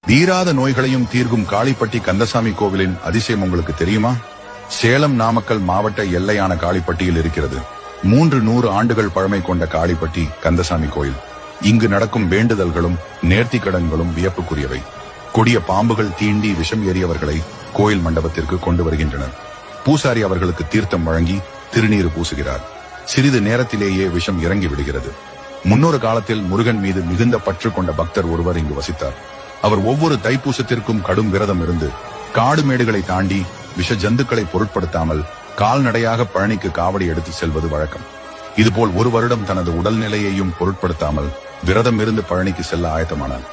தீராத நோய்களையும் தீர்க்கும் காளிப்பட்டி கந்தசாமி கோவிலின் அதிசயம் உங்களுக்கு தெரியுமா? சேலம் நாமக்கல் மாவட்ட எல்லையான காளிப்பட்டியில் இருக்கிறது 300 ஆண்டுகள் பழமை கொண்ட காளிப்பட்டி கந்தசாமி கோயில். இங்கு நடக்கும் வேண்டுதல்களும் நேர்த்திக்கடன்களும் வியப்புக்குரியவை. கொடிய பாம்புகள் தீண்டி விஷம் ஏறியவர்களை கோயில் மண்டபத்திற்கு கொண்டு வருகின்றனர். பூசாரி அவர்களுக்கு தீர்த்தம் வழங்கி திருநீர் பூசுகிறார். சிறிது நேரத்திலேயே விஷம் இறங்கி விடுகிறது. முன்னொரு காலத்தில் முருகன் மீது மிகுந்த பற்று கொண்ட பக்தர் ஒருவர் இங்கு வசித்தார். அவர் ஒவ்வொரு தைப்பூசத்திற்கும் கடும் விரதம் இருந்து காடு மேடுகளை தாண்டி விஷ ஜந்துக்களை பொருட்படுத்தாமல் கால்நடையாக பழனிக்கு காவடி எடுத்து செல்வது வழக்கம். இதுபோல் ஒரு வருடம் தனது உடல்நிலையையும் பொருட்படுத்தாமல் விரதம் இருந்து பழனிக்கு செல்ல ஆயத்தமானார்.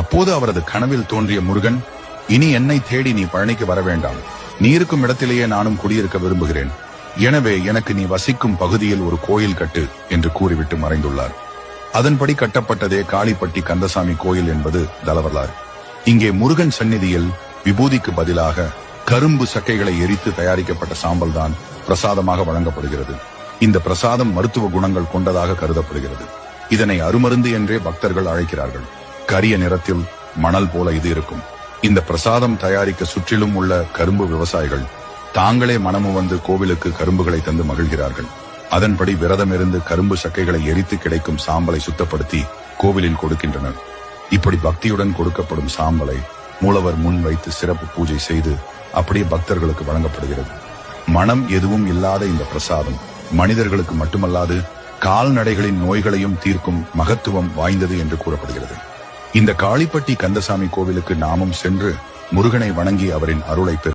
அப்போது அவரது கனவில் தோன்றிய முருகன், இனி என்னை தேடி நீ பழனிக்கு வர வேண்டாம், நீ இருக்கும் இடத்திலேயே நானும் குடியிருக்க விரும்புகிறேன், எனவே எனக்கு நீ வசிக்கும் பகுதியில் ஒரு கோயில் கட்டு என்று கூறிவிட்டு மறைந்துள்ளார். அதன்படி கட்டப்பட்டதே காளிப்பட்டி கந்தசாமி கோயில் என்பது தலவரலாறு. இங்கே முருகன் சந்நிதியில் விபூதிக்கு பதிலாக கரும்பு சக்கைகளை எரித்து தயாரிக்கப்பட்ட சாம்பல் தான் பிரசாதமாக வழங்கப்படுகிறது. இந்த பிரசாதம் மருத்துவ குணங்கள் கொண்டதாக கருதப்படுகிறது. இதனை அருமருந்து என்றே பக்தர்கள் அழைக்கிறார்கள். கரிய நிறத்தில் மணல் போல இது இருக்கும். இந்த பிரசாதம் தயாரிக்க சுற்றிலும் உள்ள கரும்பு விவசாயிகள் தாங்களே மனமு வந்து கோவிலுக்கு கரும்புகளை தந்து மகிழ்கிறார்கள். அதன்படி விரதம் இருந்து கரும்பு சக்கைகளை எரித்து கிடைக்கும் சாம்பலை சுத்தப்படுத்தி கோவிலில் கொடுக்கின்றனர். இப்படி பக்தியுடன் கொடுக்கப்படும் சாம்பலை மூலவர் முன் வைத்து சிறப்பு பூஜை செய்து அப்படியே பக்தர்களுக்கு வழங்கப்படுகிறது. மனம் எதுவும் இல்லாத இந்த பிரசாதம் மனிதர்களுக்கு மட்டுமல்லாது கால்நடைகளின் நோய்களையும் தீர்க்கும் மகத்துவம் வாய்ந்தது என்று கூறப்படுகிறது. இந்த காளிப்பட்டி கந்தசாமி கோவிலுக்கு நாமும் சென்று முருகனை வணங்கி அவரின் அருளை பெறுவோம்.